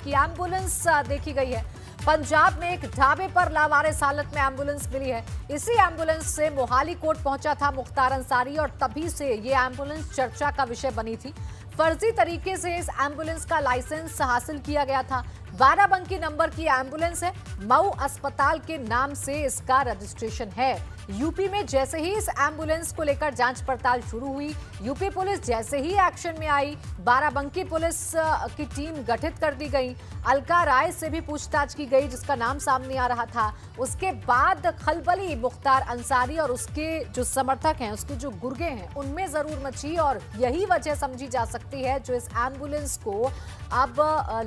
की एम्बुलेंस देखी गई है। पंजाब में एक ढाबे पर लावारिस हालत में एम्बुलेंस मिली है। इसी एम्बुलेंस से मोहाली कोर्ट पहुंचा था मुख्तार अंसारी और तभी से ये एम्बुलेंस चर्चा का विषय बनी थी। फर्जी तरीके से इस एम्बुलेंस का लाइसेंस हासिल किया गया था। बाराबंकी नंबर की एम्बुलेंस है। मऊ अस्पताल के नाम से इसका रजिस्ट्रेशन है। यूपी में जैसे ही इस एम्बुलेंस को लेकर जांच पड़ताल शुरू हुई, यूपी पुलिस जैसे ही एक्शन में आई, बाराबंकी पुलिस की टीम गठित कर दी गई। अलका राय से भी पूछताछ की गई जिसका नाम सामने आ रहा था। उसके बाद खलबली मुख्तार अंसारी और उसके जो समर्थक हैं, उसके जो गुर्गे हैं, उनमें जरूर मची और यही वजह समझी जा सकती है जो इस एम्बुलेंस को अब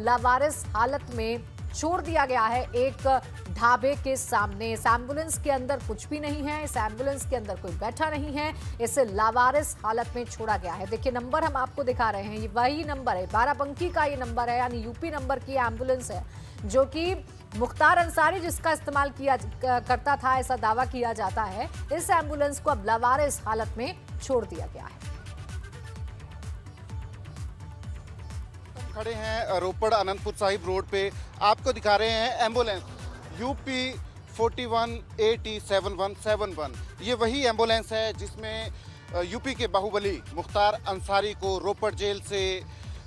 लावारिस हालत में छोड़ दिया गया है एक ढाबे के सामने। इस एम्बुलेंस के अंदर कुछ भी नहीं है, इस एम्बुलेंस के अंदर कोई बैठा नहीं है, इसे लावारिस हालत में छोड़ा गया है। देखिए नंबर हम आपको दिखा रहे हैं, ये वही नंबर है, बाराबंकी का ये नंबर है, यानी यूपी नंबर की एम्बुलेंस है जो कि मुख्तार अंसारी जिसका इस्तेमाल किया करता था, ऐसा दावा किया जाता है। इस एम्बुलेंस को अब लावारिस हालत में छोड़ दिया गया है। खड़े हैं रोपड़ अनंतपुर साहिब रोड पे, आपको दिखा रहे हैं एम्बुलेंस यूपी 41AT7171। ये वही एम्बुलेंस है जिसमें यूपी के बाहुबली मुख्तार अंसारी को रोपड़ जेल से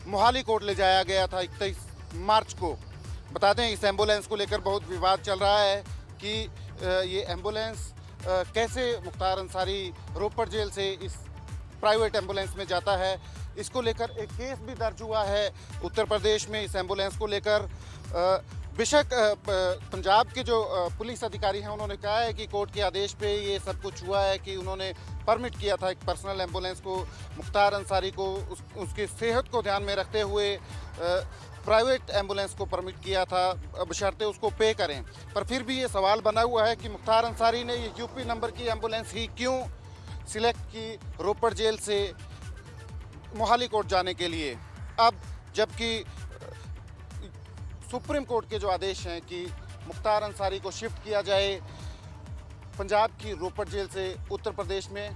मोहाली कोर्ट ले जाया गया था 21 मार्च को। बता दें इस एम्बुलेंस को लेकर बहुत विवाद चल रहा है कि ये एम्बुलेंस कैसे मुख्तार अंसारी रोपड़ जेल से इस प्राइवेट एम्बुलेंस में जाता है। इसको लेकर एक केस भी दर्ज हुआ है उत्तर प्रदेश में इस एम्बुलेंस को लेकर। बेशक पंजाब के जो पुलिस अधिकारी हैं उन्होंने कहा है कि कोर्ट के आदेश पे ये सब कुछ हुआ है कि उन्होंने परमिट किया था एक पर्सनल एम्बुलेंस को मुख्तार अंसारी को उसकी सेहत को ध्यान में रखते हुए प्राइवेट एम्बुलेंस को परमिट किया था, बशर्ते उसको पे करें। पर फिर भी ये सवाल बना हुआ है कि मुख्तार अंसारी ने ये यूपी नंबर की एम्बुलेंस ही क्यों सिलेक्ट की रोपड़ जेल से मोहाली कोर्ट जाने के लिए। अब जबकि सुप्रीम कोर्ट के जो आदेश हैं कि मुख्तार अंसारी को शिफ्ट किया जाए पंजाब की रोपड़ जेल से उत्तर प्रदेश में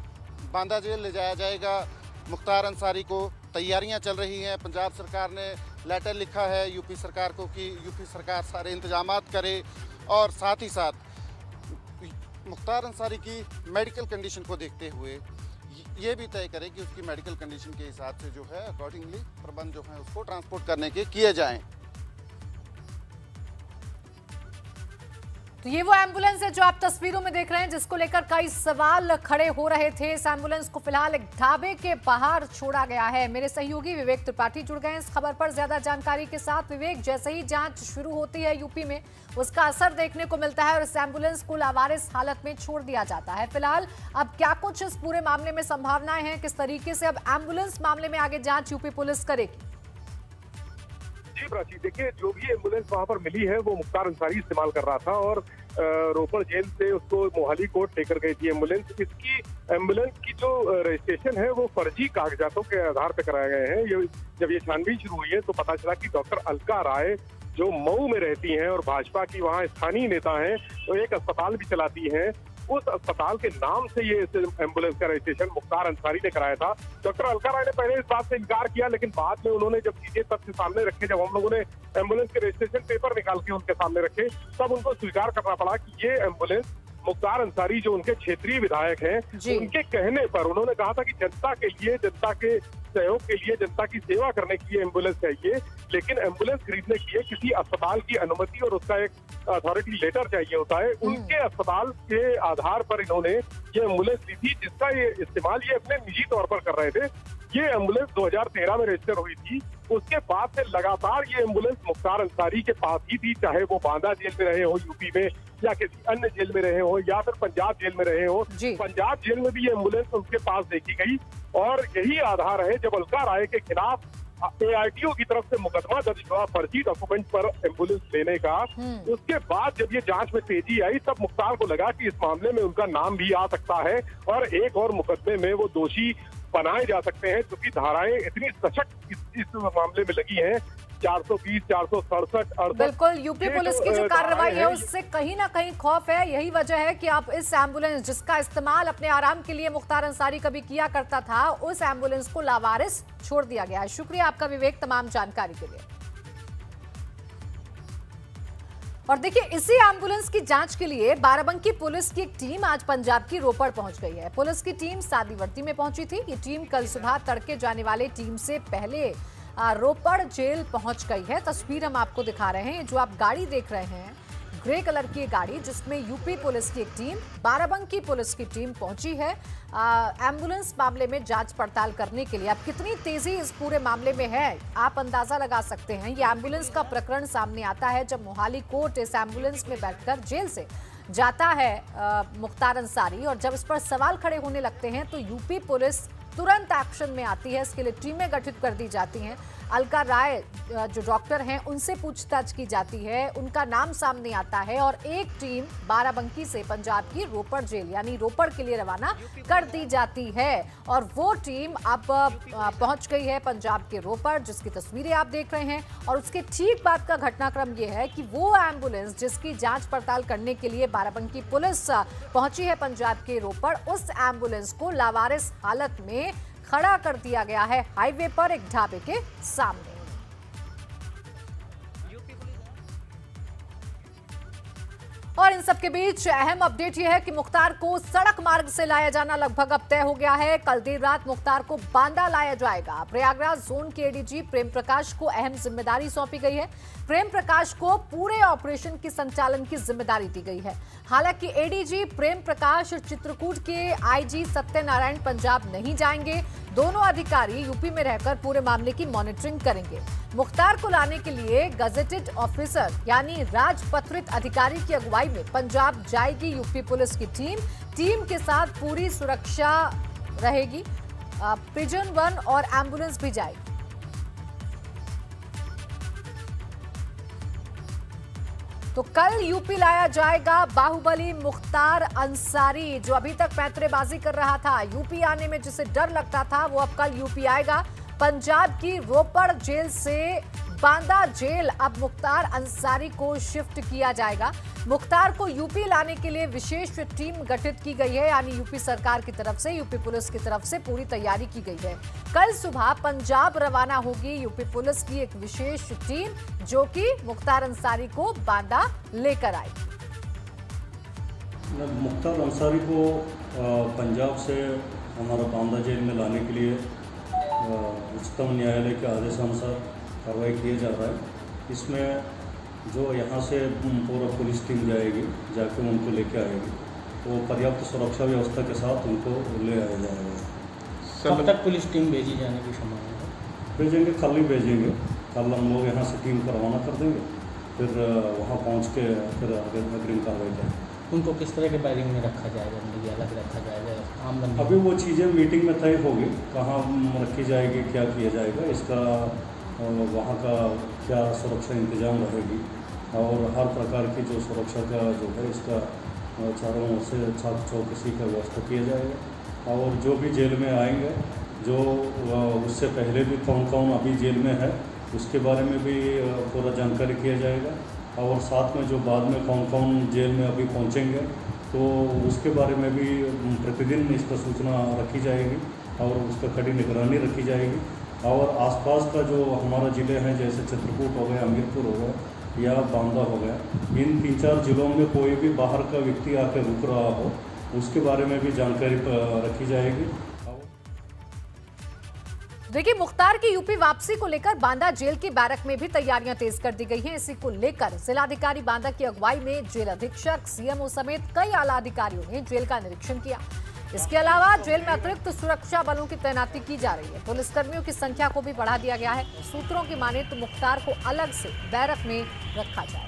बांदा जेल ले जाया जाएगा मुख्तार अंसारी को, तैयारियां चल रही हैं। पंजाब सरकार ने लेटर लिखा है यूपी सरकार को कि यूपी सरकार सारे इंतजामात करे और साथ ही साथ मुख्तार अंसारी की मेडिकल कंडीशन को देखते हुए ये भी तय करे कि उसकी मेडिकल कंडीशन के हिसाब से जो है अकॉर्डिंगली प्रबंध जो है उसको ट्रांसपोर्ट करने के किए जाएं। तो ये वो एम्बुलेंस है जो आप तस्वीरों में देख रहे हैं जिसको लेकर कई सवाल खड़े हो रहे थे। इस एम्बुलेंस को फिलहाल एक ढाबे के बाहर छोड़ा गया है। मेरे सहयोगी विवेक त्रिपाठी जुड़ गए हैं इस खबर पर ज्यादा जानकारी के साथ। विवेक, जैसे ही जांच शुरू होती है यूपी में उसका असर देखने को मिलता है और इस एम्बुलेंस को लावारिस हालत में छोड़ दिया जाता है। फिलहाल अब क्या कुछ इस पूरे मामले में संभावनाएं हैं, किस तरीके से अब एम्बुलेंस मामले में आगे जांच यूपी पुलिस करेगी? जी प्राची, देखिए जो भी एम्बुलेंस वहां पर मिली है वो मुख्तार अंसारी इस्तेमाल कर रहा था और रोपड़ जेल से उसको मोहाली कोर्ट लेकर गई थी एम्बुलेंस। इसकी एम्बुलेंस की जो रजिस्ट्रेशन है वो फर्जी कागजातों के आधार पर कराए गए हैं। जब ये छानबीन शुरू हुई है तो पता चला कि डॉक्टर अलका राय जो मऊ में रहती हैं और भाजपा की वहाँ स्थानीय नेता हैं, तो एक अस्पताल भी चलाती हैं, उस अस्पताल के नाम से ये एम्बुलेंस का रजिस्ट्रेशन मुख्तार अंसारी ने कराया था। डॉक्टर अलका राय ने पहले इस बात से इनकार किया, लेकिन बाद में उन्होंने जब चीजें तथ्य सामने रखे, जब हम लोगों ने एम्बुलेंस के रजिस्ट्रेशन पेपर निकाल के उनके सामने रखे, तब उनको स्वीकार करना पड़ा कि ये एम्बुलेंस मुख्तार अंसारी जो उनके क्षेत्रीय विधायक हैं उनके कहने पर, उन्होंने कहा था कि जनता के लिए, जनता के सहयोग के लिए, जनता की सेवा करने के लिए एम्बुलेंस चाहिए, लेकिन एम्बुलेंस खरीदने के लिए किसी अस्पताल की अनुमति और उसका एक अथॉरिटी लेटर चाहिए होता है। उनके अस्पताल के आधार पर इन्होंने ये एम्बुलेंस ली थी जिसका ये इस्तेमाल ये अपने निजी तौर पर कर रहे थे। ये एम्बुलेंस 2013 में रजिस्टर हुई थी। उसके बाद से लगातार ये एम्बुलेंस मुख्तार अंसारी के पास ही थी, चाहे वो बांदा जेल में रहे हो यूपी में या किसी अन्य जेल में रहे हो या फिर पंजाब जेल में रहे हो। पंजाब जेल में भी ये एम्बुलेंस उनके पास देखी गई और यही आधार है जब अलका राय के खिलाफ ARTO की तरफ से मुकदमा दर्ज हुआ फर्जी डॉक्यूमेंट पर एम्बुलेंस लेने का। उसके बाद जब ये जांच में तेजी आई तब मुख्तार को लगा कि इस मामले में उनका नाम भी आ सकता है और एक और मुकदमे में वो दोषी बनाए जा सकते हैं, क्योंकि धाराएं इतनी सशक्त इस मामले में लगी हैं, 420, 467, बिल्कुल। यूपी पुलिस की जो कार्रवाई है उससे कहीं ना कहीं खौफ है। यही वजह है कि आप इस एम्बुलेंस जिसका इस्तेमाल अपने आराम के लिए मुख्तार अंसारी कभी किया करता था, उस एम्बुलेंस को लावारिस छोड़ दिया गया है। शुक्रिया आपका विवेक तमाम जानकारी के लिए। और देखिए, इसी एम्बुलेंस की जांच के लिए बाराबंकी पुलिस की एक टीम आज पंजाब की रोपड़ पहुंच गई है। पुलिस की टीम सादीवर्ती में पहुंची थी। ये टीम कल सुबह तड़के जाने वाले टीम से पहले रोपड़ जेल पहुंच गई है। तस्वीर हम आपको दिखा रहे हैं। जो आप गाड़ी देख रहे हैं, ग्रे कलर की गाड़ी, जिसमें यूपी पुलिस की एक टीम, बाराबंकी पुलिस की टीम पहुंची है एम्बुलेंस मामले में जांच पड़ताल करने के लिए। अब कितनी तेजी इस पूरे मामले में है, आप अंदाजा लगा सकते हैं। ये एम्बुलेंस का प्रकरण सामने आता है जब मोहाली कोर्ट इस एम्बुलेंस में बैठकर जेल से जाता है मुख्तार अंसारी, और जब इस पर सवाल खड़े होने लगते हैं तो यूपी पुलिस तुरंत एक्शन में आती है। इसके लिए टीमें गठित कर दी जाती हैं। अलका राय जो डॉक्टर हैं, उनसे पूछताछ की जाती है, उनका नाम सामने आता है और एक टीम बाराबंकी से पंजाब की रोपड़ जेल यानी रोपड़ के लिए रवाना कर दी जाती है। और वो टीम अब पहुंच गई है पंजाब के रोपड़, जिसकी तस्वीरें आप देख रहे हैं। और उसके ठीक बाद का घटनाक्रम ये है कि वो एम्बुलेंस जिसकी जांच पड़ताल करने के लिए बाराबंकी पुलिस पहुंची है पंजाब के रोपड़, उस एम्बुलेंस को लावारिस हालत में खड़ा कर दिया गया है हाईवे पर एक ढाबे के सामने। और इन सब के बीच अहम अपडेट यह है कि मुख्तार को सड़क मार्ग से लाया जाना लगभग अब तय हो गया है। कल देर रात मुख्तार को बांदा लाया जाएगा। प्रयागराज जोन के एडीजी प्रेम प्रकाश को अहम जिम्मेदारी सौंपी गई है। प्रेम प्रकाश को पूरे ऑपरेशन के संचालन की जिम्मेदारी दी गई है। हालांकि एडीजी प्रेम प्रकाश चित्रकूट के आईजी सत्यनारायण पंजाब नहीं जाएंगे। दोनों अधिकारी यूपी में रहकर पूरे मामले की मॉनिटरिंग करेंगे। मुख्तार को लाने के लिए गजेटेड ऑफिसर यानी राजपत्रित अधिकारी की अगुवाई में पंजाब जाएगी यूपी पुलिस की टीम के साथ पूरी सुरक्षा रहेगी। पिजन 1 और एम्बुलेंस भी जाएगी। तो कल यूपी लाया जाएगा बाहुबली मुख्तार अंसारी, जो अभी तक पैंतरेबाजी कर रहा था। यूपी आने में जिसे डर लगता था, वो अब कल यूपी आएगा। पंजाब की रोपड़ जेल से बांदा जेल अब मुख्तार अंसारी को शिफ्ट किया जाएगा। मुख्तार को यूपी लाने के लिए विशेष टीम गठित की गई है, यानी यूपी सरकार की तरफ से, यूपी पुलिस की तरफ से पूरी तैयारी की गई है। कल सुबह पंजाब रवाना होगी यूपी पुलिस की एक विशेष टीम, जो कि मुख्तार अंसारी को बांदा लेकर आएगी। मुख्तार अंसारी को पंजाब से हमारा बांदा जेल में लाने के लिए उच्चतम न्यायालय के आदेशानुसार कार्रवाई किया जा रहा है। इसमें जो यहाँ से पूरा पुलिस टीम जाएगी, जाके उनको लेके आएगी, तो पर्याप्त सुरक्षा व्यवस्था के साथ उनको ले आया जाएगा। कब तक पुलिस टीम भेजी जाने की संभावना है? भेजेंगे, कल ही भेजेंगे। कल हम लोग यहाँ से टीम को रवाना कर देंगे, फिर वहाँ पहुँच के फिर अग्रिम कार्रवाई करेंगे। उनको किस तरह के बैरिंग में रखा जाएगा, मतलब अलग रखा जाएगा आम बंदी? अभी वो चीज़ें मीटिंग में तय होगी, कहाँ रखी जाएगी, क्या किया जाएगा, इसका वहाँ का क्या सुरक्षा इंतजाम रहेगी, और हर प्रकार की जो सुरक्षा का जो है इसका चारों ओर से छाप चौकसी का व्यवस्था किया जाएगा। और जो भी जेल में आएंगे, जो उससे पहले भी कौन कौन अभी जेल में है, उसके बारे में भी पूरा जानकारी किया जाएगा। और साथ में जो बाद में कौन कौन जेल में अभी पहुंचेंगे, तो उसके बारे में भी प्रतिदिन इस पर सूचना रखी जाएगी और उस पर कड़ी निगरानी रखी जाएगी। और आसपास का जो हमारा ज़िले हैं, जैसे चित्रकूट हो गया, हमीरपुर हो गया या बांदा हो गया, इन 3-4 जिलों में कोई भी बाहर का व्यक्ति आकर रुक रहा हो, उसके बारे में भी जानकारी रखी जाएगी। देखिए, मुख्तार की यूपी वापसी को लेकर बांदा जेल की बैरक में भी तैयारियां तेज कर दी गई हैं। इसी को लेकर जिलाधिकारी बांदा की अगुवाई में जेल अधीक्षक, सीएमओ समेत कई आला अधिकारियों ने जेल का निरीक्षण किया। इसके अलावा जेल में अतिरिक्त सुरक्षा बलों की तैनाती की जा रही है। पुलिसकर्मियों की संख्या को भी बढ़ा दिया गया है। सूत्रों की माने तो मुख्तार को अलग से बैरक में रखा जाएगा।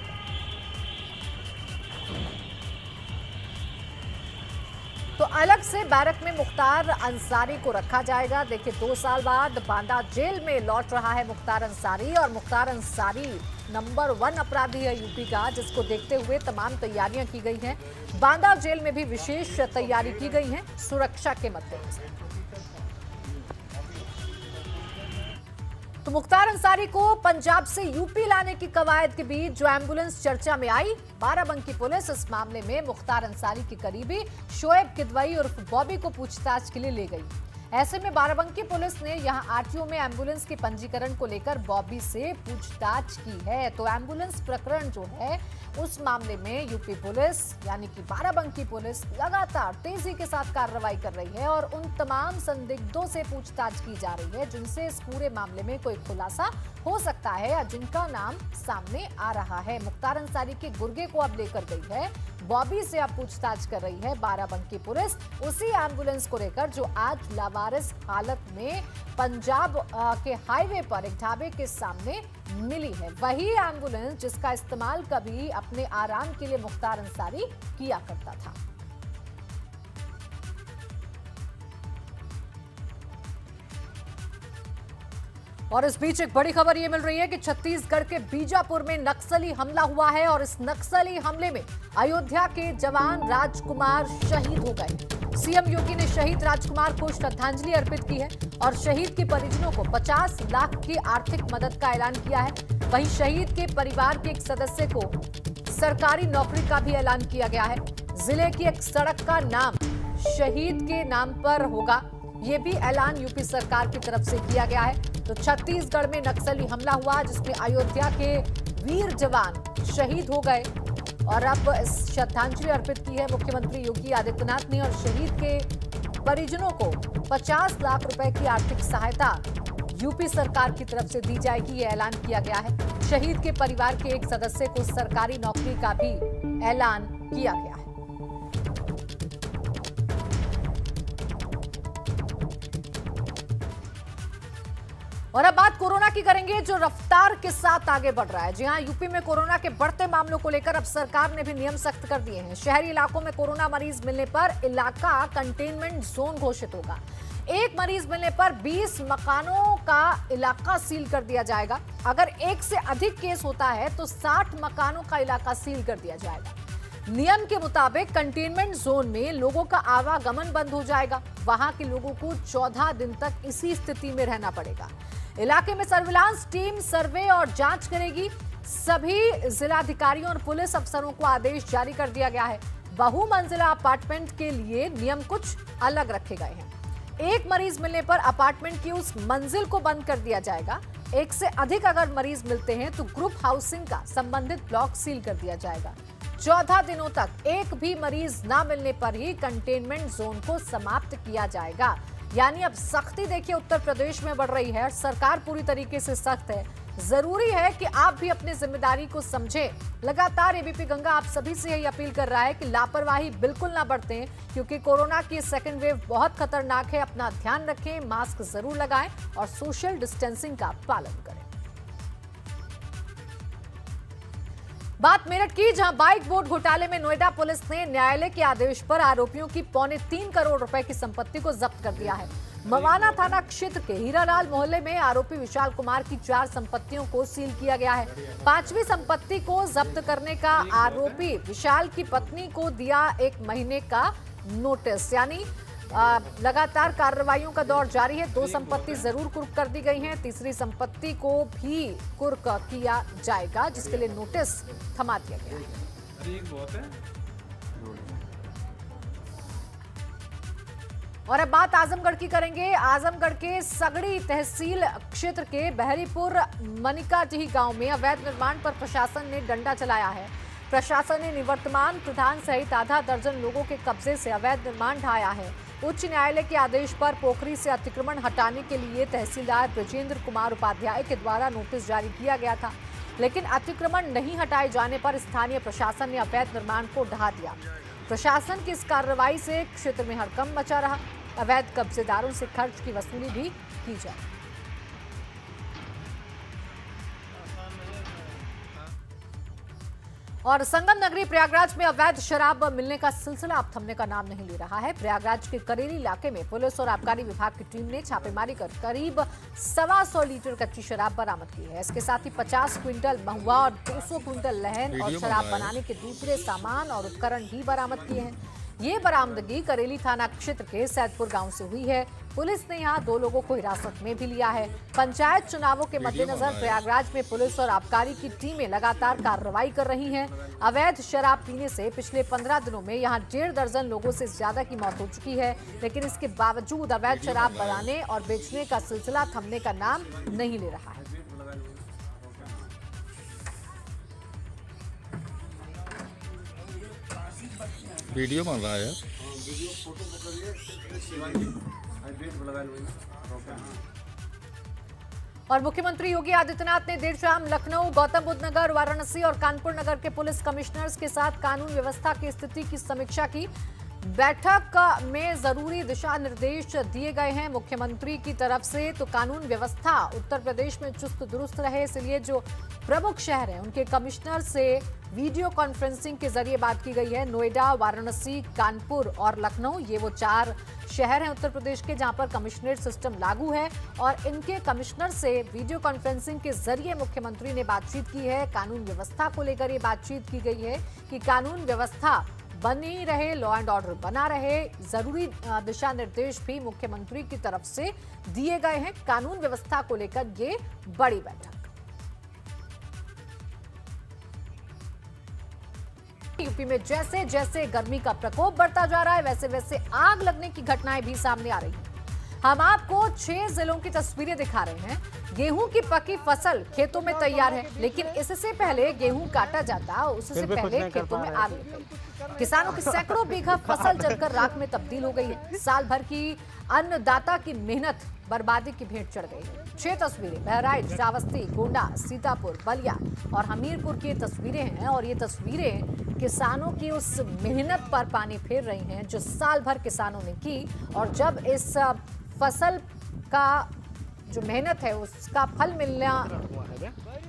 तो अलग से बैरक में मुख्तार अंसारी को रखा जाएगा। देखिए, 2 साल बाद बांदा जेल में लौट रहा है मुख्तार अंसारी, और मुख्तार अंसारी नंबर 1 अपराधी है यूपी का, जिसको देखते हुए तमाम तैयारियां की गई हैं। बांदा जेल में भी विशेष तैयारी की गई है सुरक्षा के मद्देनजर। तो मुख्तार अंसारी को पंजाब से यूपी लाने की कवायद के बीच जो एम्बुलेंस चर्चा में आई, बाराबंकी पुलिस इस मामले में मुख्तार अंसारी की करीबी शोएब किदवई उर्फ बॉबी को पूछताछ के लिए ले गई। ऐसे में बाराबंकी पुलिस ने यहां आरटीओ में एम्बुलेंस के पंजीकरण को लेकर बॉबी से पूछताछ की है। तो एम्बुलेंस प्रकरण जो है उस मामले में यूपी पुलिस यानी कि बाराबंकी पुलिस लगातार तेजी के साथ कार्रवाई कर रही है और उन तमाम संदिग्धों से पूछताछ की जा रही है जिनसे इस पूरे मामले में कोई खुलासा हो सकता है या जिनका नाम सामने आ रहा है। मुख्तार अंसारी के गुर्गे को अब लेकर गई है, बॉबी से अब पूछताछ कर रही है बाराबंकी पुलिस, उसी एम्बुलेंस को लेकर जो आज लावारिस हालत में पंजाब के हाईवे पर एक ढाबे के सामने मिली है। वही एम्बुलेंस जिसका इस्तेमाल कभी अपने आराम के लिए मुख्तार अंसारी किया करता था। और इस बीच एक बड़ी खबर ये मिल रही है कि छत्तीसगढ़ के बीजापुर में नक्सली हमला हुआ है और इस नक्सली हमले में अयोध्या के जवान राजकुमार शहीद हो गए। सीएम योगी ने शहीद राजकुमार को श्रद्धांजलि अर्पित की है और शहीद के परिजनों को 50 लाख की आर्थिक मदद का ऐलान किया है। वहीं शहीद के परिवार के एक सदस्य को सरकारी नौकरी का भी ऐलान किया गया है। जिले की एक सड़क का नाम शहीद के नाम पर होगा, ये भी ऐलान यूपी सरकार की तरफ से किया गया है। तो छत्तीसगढ़ में नक्सली हमला हुआ जिसमें अयोध्या के वीर जवान शहीद हो गए और अब श्रद्धांजलि अर्पित की है मुख्यमंत्री योगी आदित्यनाथ ने और शहीद के परिजनों को 50 लाख रुपए की आर्थिक सहायता यूपी सरकार की तरफ से दी जाएगी, ये ऐलान किया गया है। शहीद के परिवार के एक सदस्य को सरकारी नौकरी का भी ऐलान किया गया है। और अब बात कोरोना की करेंगे जो रफ्तार के साथ आगे बढ़ रहा है। जी हां, यूपी में कोरोना के बढ़ते मामलों को लेकर अब सरकार ने भी नियम सख्त कर दिए हैं। शहरी इलाकों में कोरोना मरीज मिलने पर इलाका कंटेनमेंट जोन घोषित होगा। एक मरीज मिलने पर 20 मकानों का इलाका सील कर दिया जाएगा। अगर एक से अधिक केस होता है तो 60 मकानों का इलाका सील कर दिया जाएगा। नियम के मुताबिक कंटेनमेंट जोन में लोगों का आवागमन बंद हो जाएगा। वहां के लोगों को 14 दिन तक इसी स्थिति में रहना पड़ेगा। इलाके में सर्विलांस टीम सर्वे और जांच करेगी। सभी जिलाधिकारियों और पुलिस अफसरों को आदेश जारी कर दिया गया है। बहुमंजिला अपार्टमेंट के लिए नियम कुछ अलग रखे गए हैं। एक मरीज मिलने पर अपार्टमेंट की उस मंजिल को बंद कर दिया जाएगा। एक से अधिक अगर मरीज मिलते हैं तो ग्रुप हाउसिंग का संबंधित ब्लॉक सील कर दिया जाएगा। 14 दिनों तक एक भी मरीज ना मिलने पर ही कंटेनमेंट जोन को समाप्त किया जाएगा। यानी अब सख्ती देखिए उत्तर प्रदेश में बढ़ रही है। सरकार पूरी तरीके से सख्त है। जरूरी है कि आप भी अपनी जिम्मेदारी को समझें। लगातार एबीपी गंगा आप सभी से यही अपील कर रहा है कि लापरवाही बिल्कुल ना बरतें, क्योंकि कोरोना की सेकेंड वेव बहुत खतरनाक है। अपना ध्यान रखें, मास्क जरूर लगाएं और सोशल डिस्टेंसिंग का पालन करें। बात मेरठ की, जहां बाइक बोर्ड घोटाले में नोएडा पुलिस ने न्यायालय के आदेश पर आरोपियों की 3.25 करोड़ रुपए की संपत्ति को जब्त कर दिया है। मवाना थाना क्षेत्र के हीरालाल मोहल्ले में आरोपी विशाल कुमार की 4 संपत्तियों को सील किया गया है। 5वीं संपत्ति को जब्त करने का आरोपी विशाल की पत्नी को दिया 1 महीने का नोटिस। यानी लगातार कार्रवाइयों का दौर जारी है। 2 संपत्ति जरूर कुर्क कर दी गई हैं। तीसरी संपत्ति को भी कुर्क किया जाएगा, जिसके लिए नोटिस थमा दिया गया है। और अब बात आजमगढ़ की करेंगे। आजमगढ़ के सगड़ी तहसील क्षेत्र के बहरीपुर मनिकाडीह गांव में अवैध निर्माण पर प्रशासन ने डंडा चलाया है। प्रशासन ने निवर्तमान प्रधान सहित आधा दर्जन लोगों के कब्जे से अवैध निर्माण ढाया है। उच्च न्यायालय के आदेश पर पोखरी से अतिक्रमण हटाने के लिए तहसीलदार ब्रजेंद्र कुमार उपाध्याय के द्वारा नोटिस जारी किया गया था, लेकिन अतिक्रमण नहीं हटाए जाने पर स्थानीय प्रशासन ने अवैध निर्माण को ढा दिया। प्रशासन की इस कार्रवाई से क्षेत्र में हड़कंप मचा रहा। अवैध कब्जेदारों से खर्च की वसूली भी की जाए। और संगम नगरी प्रयागराज में अवैध शराब मिलने का सिलसिला अब थमने का नाम नहीं ले रहा है। प्रयागराज के करेली इलाके में पुलिस और आबकारी विभाग की टीम ने छापेमारी कर करीब 125 लीटर कच्ची शराब बरामद की है। इसके साथ ही 50 क्विंटल महुआ और 200 क्विंटल लहन और शराब बनाने के दूसरे सामान और उपकरण भी बरामद किए हैं। ये बरामदगी करेली थाना क्षेत्र के सैदपुर गांव से हुई है। पुलिस ने यहां 2 लोगों को हिरासत में भी लिया है। पंचायत चुनावों के मद्देनजर प्रयागराज में पुलिस और आबकारी की टीमें लगातार कार्रवाई कर रही हैं। अवैध शराब पीने से पिछले 15 दिनों में यहां 1.5 दर्जन लोगों से ज्यादा की मौत हो चुकी है, लेकिन इसके बावजूद अवैध शराब बनाने और बेचने का सिलसिला थमने का नाम नहीं ले रहा है। वीडियो बन रहा है यार। और मुख्यमंत्री योगी आदित्यनाथ ने देर शाम लखनऊ, गौतम बुद्ध नगर, वाराणसी और कानपुर नगर के पुलिस कमिश्नर्स के साथ कानून व्यवस्था की स्थिति की समीक्षा की। बैठक में जरूरी दिशा निर्देश दिए गए हैं मुख्यमंत्री की तरफ से। तो कानून व्यवस्था उत्तर प्रदेश में चुस्त दुरुस्त रहे, इसलिए जो प्रमुख शहर हैं उनके कमिश्नर से वीडियो कॉन्फ्रेंसिंग के जरिए बात की गई है। नोएडा, वाराणसी, कानपुर और लखनऊ, ये वो 4 शहर हैं उत्तर प्रदेश के जहां पर कमिश्नरेट सिस्टम लागू है और इनके कमिश्नर से वीडियो कॉन्फ्रेंसिंग के जरिए मुख्यमंत्री ने बातचीत की है। कानून व्यवस्था को लेकर ये बातचीत की गई है कि कानून व्यवस्था बनी रहे, लॉ एंड ऑर्डर बना रहे। जरूरी दिशा निर्देश भी मुख्यमंत्री की तरफ से दिए गए हैं कानून व्यवस्था को लेकर ये बड़ी बैठक। यूपी में जैसे जैसे गर्मी का प्रकोप बढ़ता जा रहा है, वैसे वैसे आग लगने की घटनाएं भी सामने आ रही हैं। हम आपको 6 जिलों की तस्वीरें दिखा रहे हैं। गेहूं की पकी फसल खेतों में तैयार है, लेकिन इससे पहले गेहूं काटा जाता, उससे पहले खेतों में आग लग गई। किसानों की सैकड़ों बीघा फसल जलकर राख में तब्दील हो गई है। साल भर की अन्नदाता की मेहनत बर्बादी की भेंट चढ़ गई है। 6 तस्वीरें बहराइच, श्रावस्ती, गोंडा, सीतापुर, बलिया और हमीरपुर की तस्वीरें हैं और ये तस्वीरें किसानों की उस मेहनत पर पानी फेर रही हैं जो साल भर किसानों ने की। और जब इस फसल का जो मेहनत है उसका फल मिलने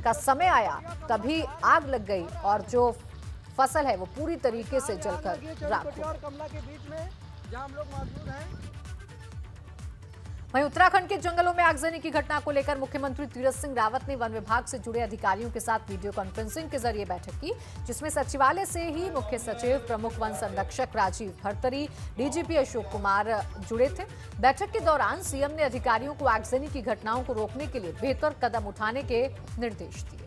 का समय आया, तभी आग लग गई और जो फसल है वो पूरी तरीके से जलकर राख हो गई। वहीं उत्तराखंड के जंगलों में आगजनी की घटना को लेकर मुख्यमंत्री तीरथ सिंह रावत ने वन विभाग से जुड़े अधिकारियों के साथ वीडियो कॉन्फ्रेंसिंग के जरिए बैठक की, जिसमें सचिवालय से ही मुख्य सचिव, प्रमुख वन संरक्षक राजीव भरतरी, डीजीपी अशोक कुमार जुड़े थे। बैठक के दौरान सीएम ने अधिकारियों को आगजनी की घटनाओं को रोकने के लिए बेहतर कदम उठाने के निर्देश दिए।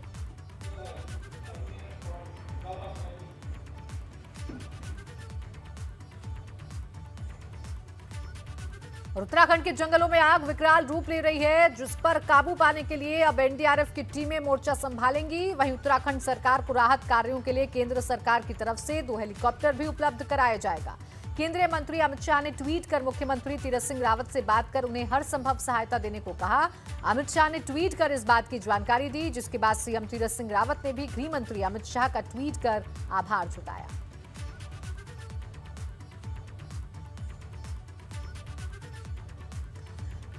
और उत्तराखंड के जंगलों में आग विकराल रूप ले रही है, जिस पर काबू पाने के लिए अब एनडीआरएफ की टीमें मोर्चा संभालेंगी। वहीं उत्तराखंड सरकार को राहत कार्यों के लिए केंद्र सरकार की तरफ से 2 हेलीकॉप्टर भी उपलब्ध कराया जाएगा। केंद्रीय मंत्री अमित शाह ने ट्वीट कर मुख्यमंत्री तीरथ सिंह रावत से बात कर उन्हें हर संभव सहायता देने को कहा। अमित शाह ने ट्वीट कर इस बात की जानकारी दी, जिसके बाद सीएम तीरथ सिंह रावत ने भी गृह मंत्री अमित शाह का ट्वीट कर आभार जताया।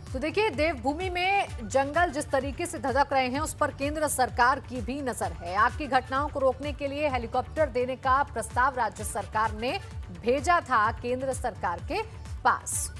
तो देखिए, देवभूमि में जंगल जिस तरीके से धधक रहे हैं उस पर केंद्र सरकार की भी नजर है। आग की घटनाओं को रोकने के लिए हेलीकॉप्टर देने का प्रस्ताव राज्य सरकार ने भेजा था केंद्र सरकार के पास।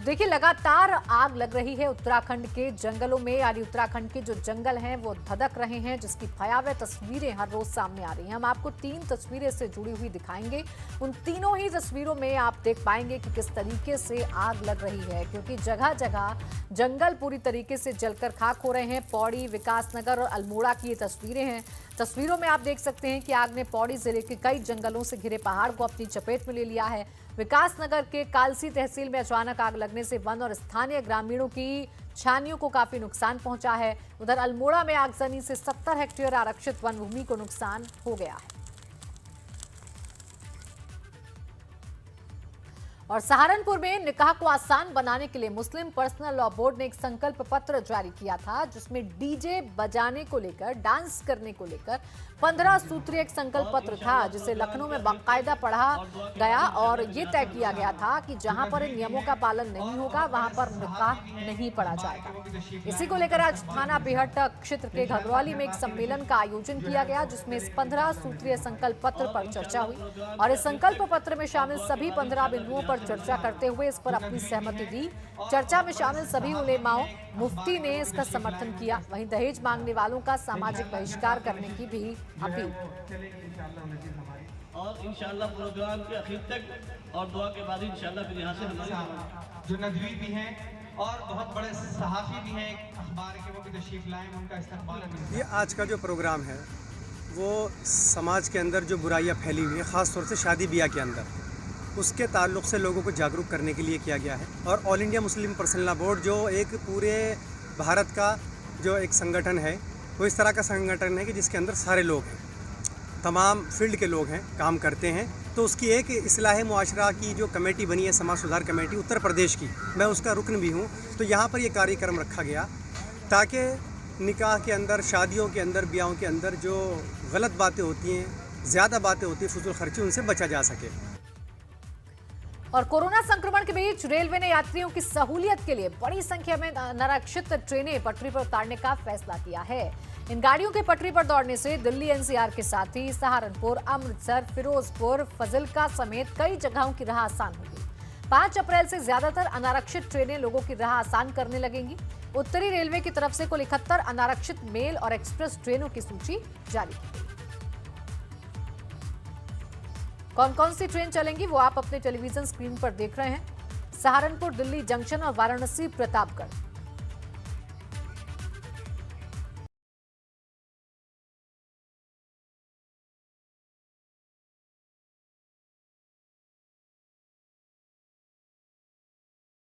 देखिए, लगातार आग लग रही है उत्तराखंड के जंगलों में, यानी उत्तराखंड के जो जंगल हैं वो धधक रहे हैं, जिसकी भयावह तस्वीरें हर रोज सामने आ रही हैं। हम आपको 3 तस्वीरें से जुड़ी हुई दिखाएंगे। उन तीनों ही तस्वीरों में आप देख पाएंगे कि किस तरीके से आग लग रही है, क्योंकि जगह जगह जंगल पूरी तरीके से जलकर खाक हो रहे हैं। पौड़ी, विकासनगर और अल्मोड़ा की ये तस्वीरें हैं। तस्वीरों में आप देख सकते हैं कि आग ने पौड़ी जिले के कई जंगलों से घिरे पहाड़ को अपनी चपेट में ले लिया है। विकासनगर के कालसी तहसील में अचानक आग लगने से वन और स्थानीय ग्रामीणों की छानियों को काफी नुकसान पहुंचा है। उधर अल्मोड़ा में आगजनी से 70 हेक्टेयर आरक्षित वन भूमि को नुकसान हो गया है। और सहारनपुर में निकाह को आसान बनाने के लिए मुस्लिम पर्सनल लॉ बोर्ड ने एक संकल्प पत्र जारी किया था, जिसमें डीजे बजाने को लेकर, डांस करने को लेकर 15 सूत्रीय एक संकल्प पत्र था, जिसे लखनऊ में बाकायदा पढ़ा गया और ये तय किया गया था कि जहां पर इन नियमों का पालन नहीं होगा वहां पर निकाह नहीं पढ़ा जाएगा। इसी को लेकर आज थाना बेहट क्षेत्र के घगरौली में एक सम्मेलन का आयोजन किया गया, जिसमें इस 15 सूत्रीय संकल्प पत्र पर चर्चा हुई और इस संकल्प पत्र में शामिल सभी 15 बिंदुओं पर चर्चा करते हुए इस पर अपनी सहमति दी। चर्चा में शामिल सभी उलेमाओं, मुफ्ती ने इसका समर्थन किया। वहीं दहेज मांगने वालों का सामाजिक बहिष्कार करने की भी अपील। और इंशाल्लाह प्रोग्राम के आखिर तक और दुआ के बाद इंशाल्लाह फिर यहाँ से हमारे जो नदवी भी हैं और बहुत बड़े सहाफ़ी भी हैं, अखबार के वो भी तशरीफ लाएं, उनका इस्तकबाल। ये आज का जो प्रोग्राम है वो समाज के अंदर जो बुराइयां फैली हुई हैं, ख़ास तौर से शादी ब्याह के अंदर, उसके ताल्लुक़ से लोगों को जागरूक करने के लिए किया गया है। और all India Muslim personal law board जो एक पूरे भारत का जो एक संगठन है, वो इस तरह का संगठन है कि जिसके अंदर सारे लोग हैं, तमाम फील्ड के लोग हैं, काम करते हैं। तो उसकी एक इस्लाह मुआशरा की जो कमेटी बनी है, समाज सुधार कमेटी उत्तर प्रदेश की, मैं उसका रुकन भी हूँ। तो यहाँ पर ये कार्यक्रम रखा गया ताकि निकाह के अंदर, शादियों के अंदर, ब्याहों के अंदर जो गलत बातें होती हैं, ज़्यादा बातें होती हैं, फजूल खर्ची, उनसे बचा जा सके। और कोरोना संक्रमण के बीच रेलवे ने यात्रियों की सहूलियत के लिए बड़ी संख्या में अनारक्षित ट्रेनें पटरी पर उतारने का फैसला किया है। इन गाड़ियों के पटरी पर दौड़ने से दिल्ली एनसीआर के साथ ही सहारनपुर, अमृतसर, फिरोजपुर, फजिल्का समेत कई जगहों की राह आसान होगी। 5 अप्रैल से ज्यादातर अनारक्षित ट्रेनें लोगों की राह आसान करने लगेंगी। उत्तरी रेलवे की तरफ से कुल 71 अनारक्षित मेल और एक्सप्रेस ट्रेनों की सूची जारी की गई। कौन कौन सी ट्रेन चलेंगी वो आप अपने टेलीविजन स्क्रीन पर देख रहे हैं। सहारनपुर दिल्ली जंक्शन और वाराणसी प्रतापगढ़